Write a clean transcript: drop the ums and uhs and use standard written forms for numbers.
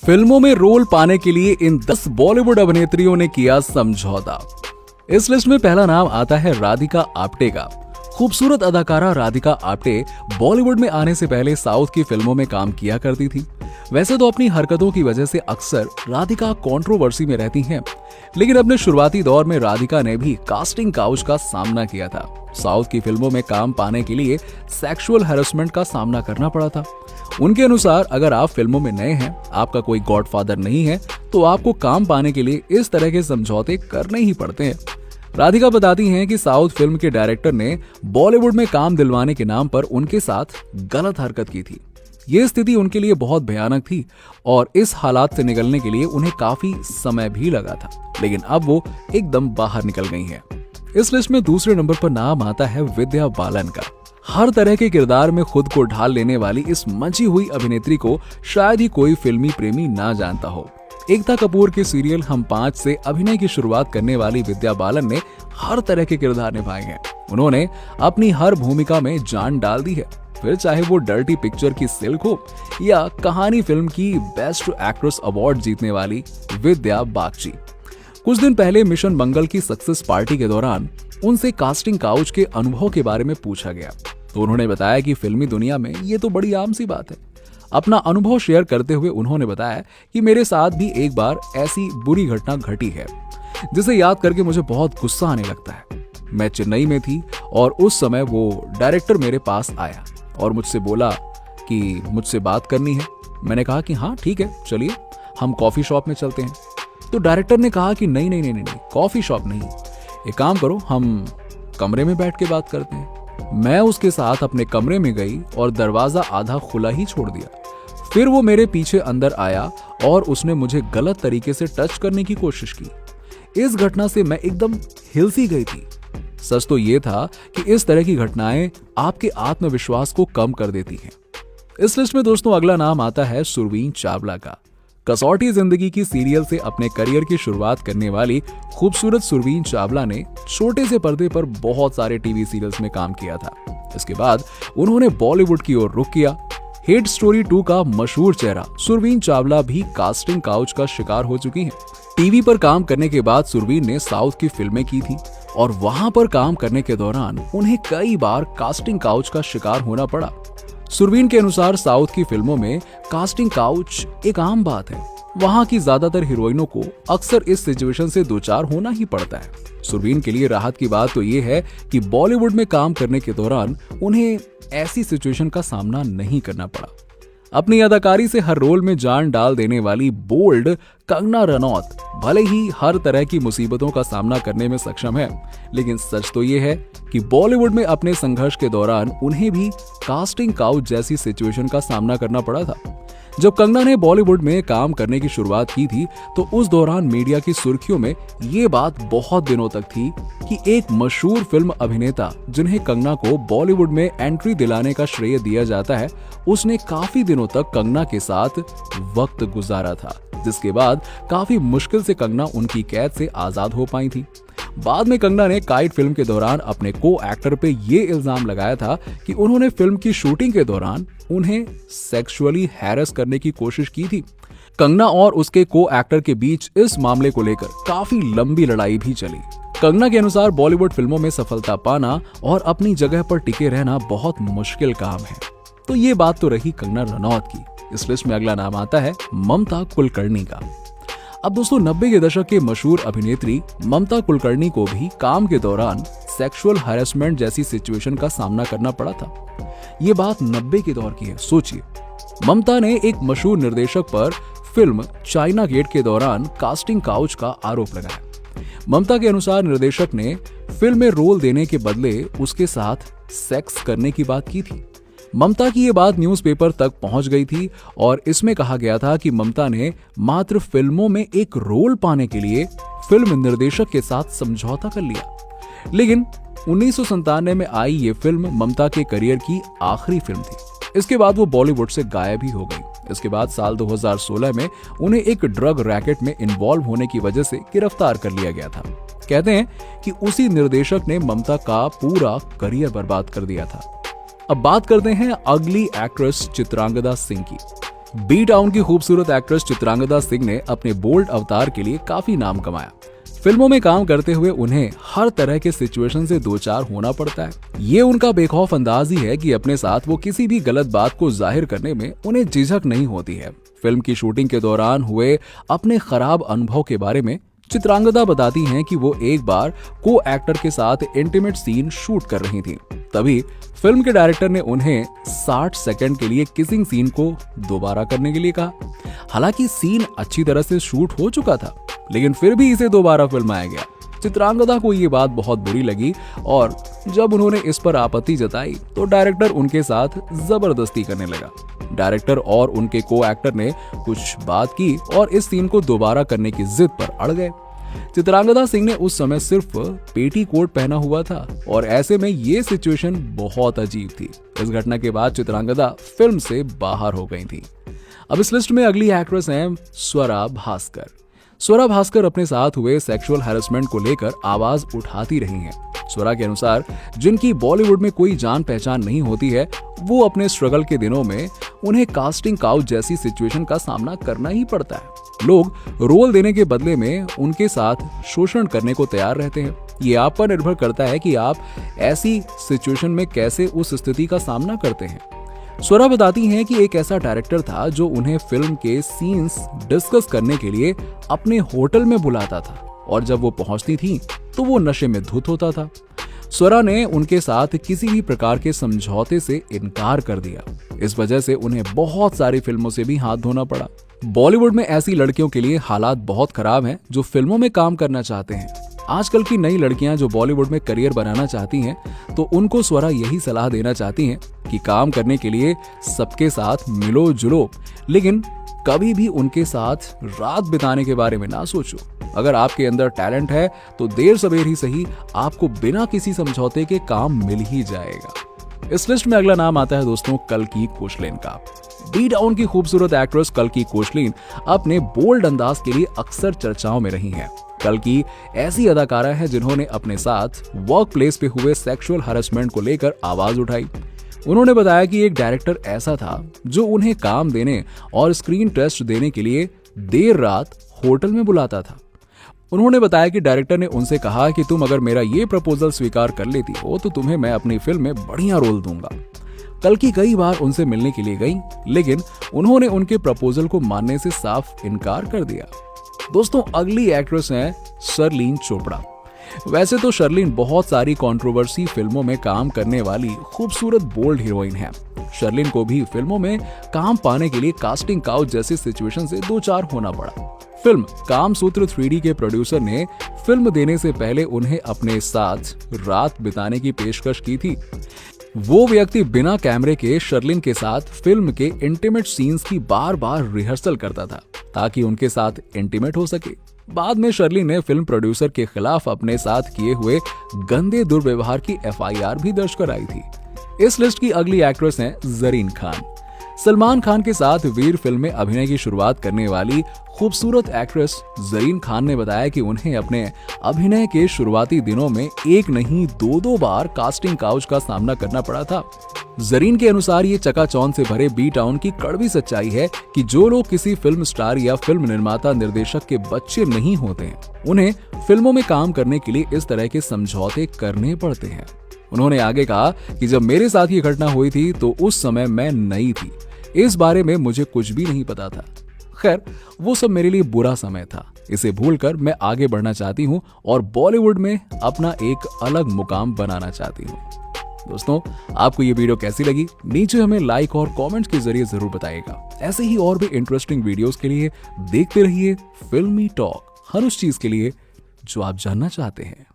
फिल्मों में रोल पाने के लिए इन 10 बॉलीवुड अभिनेत्रियों ने किया समझौता। इस लिस्ट में पहला नाम आता है राधिका आप्टे का। खूबसूरत अदाकारा राधिका आप्टे बॉलीवुड में आने से पहले साउथ की फिल्मों में काम किया करती थी। वैसे तो अपनी हरकतों की वजह से अक्सर राधिका कंट्रोवर्सी में रहती हैं, लेकिन अपने शुरुआती दौर में राधिका ने भी कास्टिंग काउच का सामना किया था। साउथ की फिल्मों में काम पाने के लिए सेक्सुअल हैरेसमेंट का सामना करना पड़ा था। उनके अनुसार अगर आप फिल्मों में नए हैं, आपका कोई गॉडफादर नहीं है, तो आपको काम पाने के लिए इस तरह के समझौते करने ही पड़ते हैं। राधिका बताती हैं कि साउथ फिल्म के डायरेक्टर ने बॉलीवुड में काम दिलवाने के नाम पर उनके साथ गलत हरकत की थी। ये स्थिति उनके लिए बहुत भयानक थी और इस हालात से निकलने के लिए उन्हें काफी समय भी लगा था, लेकिन अब वो एकदम बाहर निकल गई हैं। इस लिस्ट में दूसरे नंबर पर नाम आता है विद्या बालन का। हर तरह के किरदार में खुद को ढाल लेने वाली इस मंची हुई अभिनेत्री को शायद ही कोई फिल्मी प्रेमी ना जानता हो। एकता कपूर के सीरियल हम 5 से अभिनय की शुरुआत करने वाली विद्या बालन ने हर तरह के किरदार निभाए हैं। उन्होंने अपनी हर भूमिका में जान डाल दी है, फिर चाहे वो डर्टी पिक्चर की सिल्क हो या कहानी फिल्म की बेस्ट एक्ट्रेस अवार्ड जीतने वाली विद्या बागची। कुछ दिन पहले मिशन मंगल की सक्सेस पार्टी के दौरान उनसे कास्टिंग काउच के अनुभव के बारे में पूछा गया, तो उन्होंने बताया कि फिल्मी दुनिया में ये तो बड़ी आम सी बात है। अपना अनुभव शेयर करते हुए उन्होंने बताया कि मेरे साथ भी एक बार ऐसी बुरी घटना घटी है जिसे याद करके मुझे बहुत गुस्सा आने लगता है। मैं चेन्नई में थी और उस समय वो डायरेक्टर मेरे पास आया और मुझसे बोला कि मुझसे बात करनी है। मैंने कहा कि हाँ ठीक है, चलिए हम कॉफी शॉप में चलते हैं। तो डायरेक्टर ने कहा कि नहीं नहीं नहीं नहीं, कॉफी शॉप नहीं, एक काम करो, हम कमरे में बैठ के बात करते हैं। मैं उसके साथ अपने कमरे में गई और दरवाजा आधा खुला ही छोड़ दिया। फिर वो मेरे पीछे अंदर आया और उसने मुझे गलत तरीके से टच करने की कोशिश की। इस घटना से मैं एकदम हिल सी गई थी। सच तो ये था कि इस तरह की घटनाएं आपके आत्मविश्वास को कम कर देती हैं। इस लिस्ट में दोस्तों अगला नाम आता है सुरवीन चावला का। कसौटी जिंदगी की सीरियल से अपने करियर की शुरुआत करने वाली खूबसूरत सुरवीन चावला ने छोटे से पर्दे पर बहुत सारे टीवी सीरियल्स में काम किया था। इसके बाद उन्होंने बॉलीवुड की ओर रुख किया। हेट स्टोरी 2 का मशहूर चेहरा सुरवीन चावला भी कास्टिंग काउच का शिकार हो चुकी हैं। टीवी पर काम करने के बाद सुरवीन ने साउथ की फिल्में की थी और वहां पर काम करने के दौरान उन्हें कई बार कास्टिंग काउच का शिकार होना पड़ा। सुरवीन के अनुसार साउथ की फिल्मों में कास्टिंग काउच एक आम बात है। वहां की ज्यादातर हीरोइनों को अक्सर इस सिचुएशन से दो चार होना ही पड़ता है। सुरवीन के लिए राहत की बात तो ये है कि बॉलीवुड में काम करने के दौरान उन्हें ऐसी सिचुएशन का सामना नहीं करना पड़ा। अपनी अदाकारी से हर रोल में जान डाल देने वाली बोल्ड कंगना रनौत भले ही हर तरह की मुसीबतों का सामना करने में सक्षम है, लेकिन सच तो ये है कि बॉलीवुड में अपने संघर्ष के दौरान उन्हें भी कास्टिंग काउच जैसी सिचुएशन का सामना करना पड़ा था। जब कंगना ने बॉलीवुड में काम करने की शुरुआत की थी तो उस दौरान मीडिया की सुर्खियों में ये बात बहुत दिनों तक थी कि एक मशहूर फिल्म अभिनेता जिन्हें कंगना को बॉलीवुड में एंट्री दिलाने का श्रेय दिया जाता है, उसने काफी दिनों तक कंगना के साथ वक्त गुजारा था, जिसके बाद काफी मुश्किल से कंगना उनकी कैद से आजाद हो पाई थी। बाद में कंगना ने काइट फिल्म के दौरान अपने को एक्टर पे ये इल्जाम लगाया था कि उन्होंने फिल्म की शूटिंग के दौरान उन्हें सेक्सुअली हैरेस करने की कोशिश की थी। कंगना और उसके को एक्टर के बीच इस मामले को लेकर काफी लंबी लड़ाई भी चली। कंगना के अनुसार बॉलीवुड फिल्मों में सफलता पाना और अपनी जगह पर टिके रहना बहुत मुश्किल काम है। तो ये बात तो रही कंगना रनौत की। इस लिस्ट में अगला नाम आता है ममता कुलकर्णी का। अब दोस्तों 90 के दशक के मशहूर अभिनेत्री ममता कुलकर्णी को भी काम के दौरान सेक्सुअल हैरेसमेंट जैसी सिचुएशन का सामना करना पड़ा था। ये बात 90 के दौर की है। सोचिए, ममता ने एक मशहूर निर्देशक पर फिल्म चाइना गेट के दौरान कास्टिंग काउच का आरोप लगाया। ममता के अनुसार निर्देशक ने फिल्म में रोल देने के बदले उसके साथ सेक्स करने की बात की थी। ममता की ये बात न्यूज़पेपर तक पहुंच गई थी और इसमें कहा गया था कि ममता ने मात्र फिल्मों में एक रोल पाने के लिए फिल्म निर्देशक के साथ समझौता कर लिया। लेकिन 1997 में आई ये फिल्म ममता के करियर की आखिरी फिल्म थी। इसके बाद वो बॉलीवुड से गायब ही हो गई। इसके बाद साल 2016 में उन्हें एक ड्रग रैकेट में इन्वॉल्व होने की वजह से गिरफ्तार कर लिया गया था। कहते हैं कि उसी निर्देशक ने ममता का पूरा करियर बर्बाद कर दिया था। अब बात करते हैं अगली एक्ट्रेस चित्रांगदा सिंह की। बी टाउन की खूबसूरत एक्ट्रेस चित्रांगदा सिंह ने अपने बोल्ड अवतार के लिए काफी नाम कमाया। फिल्मों में काम करते हुए उन्हें हर तरह के सिचुएशन से दो चार होना पड़ता है। ये उनका बेखौफ अंदाज ही है कि अपने साथ वो किसी भी गलत बात को जाहिर करने में उन्हें झिझक नहीं होती है। फिल्म की शूटिंग के दौरान हुए अपने खराब अनुभव के बारे में चित्रांगदा बताती हैं कि वो एक बार को एक्टर के साथ इंटीमेट सीन शूट कर रही थी। तभी फिल्म के डायरेक्टर ने उन्हें 60 सेकंड के लिए किसिंग सीन को दोबारा करने के लिए कहा। हालांकि सीन अच्छी तरह से शूट हो चुका था, लेकिन फिर भी इसे दोबारा फिल्माया गया। चित्रांगदा को ये बात बहुत बुरी लगी और जब उन्होंने इस पर आपत्ति जताई तो डायरेक्टर उनके साथ जबरदस्ती करने लगा। डायरेक्टर और उनके को एक्टर ने कुछ बात की और इस सीन को दोबारा करने की जिद पर अड़ गए। चित्रांगदा सिंह ने उस समय सिर्फ पेटी कोट पहना हुआ था और ऐसे में ये सिचुएशन बहुत अजीब थी। इस घटना के बाद चित्रांगदा फिल्म से बाहर हो गई थी। अब इस लिस्ट में अगली एक्ट्रेस हैं स्वरा भास्कर। स्वरा भास्कर अपने साथ हुए सेक्सुअल हैरेसमेंट को लेकर आवाज उठाती रही हैं। स्वरा के अनुसार जिनकी बॉलीवुड में कोई जान पहचान नहीं होती है, वो अपने स्ट्रगल के दिनों में उन्हें कास्टिंग काउच जैसी सिचुएशन का सामना करना ही पड़ता है। लोग रोल देने के बदले में उनके साथ शोषण करने को तैयार रहते हैं। ये आप पर निर्भर करता है कि आप ऐसी सिचुएशन में कैसे उस स्थिति का सामना करते हैं। स्वरा बताती हैं कि एक ऐसा डायरेक्टर था जो उन्हें फिल्म के सीन्स डिस्कस करने के लिए अपने होटल में बुलाता था और जब वो पहुंचती थी तो वो नशे में धुत होता था। स्वरा ने उनके साथ किसी भी प्रकार के समझौते से इनकार कर दिया। इस वजह से उन्हें बहुत सारी फिल्मों से भी हाथ धोना पड़ा। बॉलीवुड में ऐसी लड़कियों के लिए हालात बहुत खराब हैं जो फिल्मों में काम करना चाहते हैं। आजकल की नई लड़कियां जो बॉलीवुड में करियर बनाना चाहती हैं, तो उनको स्वरा यही सलाह देना चाहती हैं कि काम करने के लिए सबके साथ मिलो जुलो, लेकिन कभी भी उनके साथ रात बिताने के बारे में ना सोचो। अगर आपके अंदर टैलेंट है तो देर सवेर ही सही आपको बिना किसी समझौते के काम मिल ही जाएगा। इस लिस्ट में अगला नाम आता है दोस्तों कल्की कोचलिन का। बी टाउन की खूबसूरत एक्ट्रेस कल्की कोचलिन अपने बोल्ड अंदाज के लिए अक्सर चर्चाओं में रही हैं। कल्की ऐसी अदाकारा है जिन्होंने अपने साथ वर्क प्लेस पे हुए सेक्सुअल हैरेसमेंट को लेकर आवाज उठाई। उन्होंने बताया कि एक डायरेक्टर ऐसा था जो उन्हें काम देने और स्क्रीन टेस्ट देने के लिए देर रात होटल में बुलाता था। उन्होंने बताया कि डायरेक्टर ने उनसे कहा कि तुम अगर मेरा ये प्रपोजल स्वीकार कर लेती हो तो तुम्हें मैं अपनी फिल्म में बढ़िया रोल दूंगा। कल्की कई बार उनसे मिलने के लिए गई, लेकिन उन्होंने उनके प्रपोजल को मानने से साफ इनकार कर दिया। दोस्तों अगली एक्ट्रेस हैं शर्लिन चोपड़ा। वैसे तो शर्लिन बहुत सारी कंट्रोवर्सी फिल्मों में काम करने वाली खूबसूरत बोल्ड हीरोइन है। शर्लिन को भी फिल्मों में काम पाने के लिए कास्टिंग काउच जैसी सिचुएशन से दो चार होना पड़ा। फिल्म कामसूत्र 3D के प्रोड्यूसर ने फिल्म देने से पहले उन्हें अपने साथ रात बिताने की पेशकश की थी। वो व्यक्ति बिना कैमरे के शर्लिन के साथ फिल्म के इंटीमेट सीन्स की बार बार रिहर्सल करता था ताकि उनके साथ इंटीमेट हो सके। बाद में शर्लिन ने फिल्म प्रोड्यूसर के खिलाफ अपने साथ किए हुए गंदे दुर्व्यवहार की FIR भी दर्ज कराई थी। इस लिस्ट की अगली एक्ट्रेस हैं जरीन खान। सलमान खान के साथ वीर फिल्म में अभिनय की शुरुआत करने वाली खूबसूरत एक्ट्रेस जरीन खान ने बताया कि उन्हें अपने अभिनय के शुरुआती दिनों में एक नहीं दो बार कास्टिंग काउच का सामना करना पड़ा था। जरीन के अनुसार ये चकाचौंध से भरे बी टाउन की कड़वी सच्चाई है कि जो लोग किसी फिल्म स्टार या फिल्म निर्माता निर्देशक के बच्चे नहीं होते हैं, उन्हें फिल्मों में काम करने के लिए इस तरह के समझौते करने पड़ते हैं। उन्होंने आगे कहा कि जब मेरे साथ ये घटना हुई थी तो उस समय मैं नई थी, इस बारे में मुझे कुछ भी नहीं पता था। खैर, वो सब मेरे लिए बुरा समय था। इसे भूलकर मैं आगे बढ़ना चाहती हूँ और बॉलीवुड में अपना एक अलग मुकाम बनाना चाहती हूँ। दोस्तों, आपको ये वीडियो कैसी लगी? नीचे हमें लाइक और कमेंट्स के जरिए जरूर बताइएगा। ऐसे ही और भी इंटरेस्टिंग वीडियोस के लिए देखते रहिए फिल्मी टॉक, हर उस चीज के लिए जो आप जानना चाहते हैं।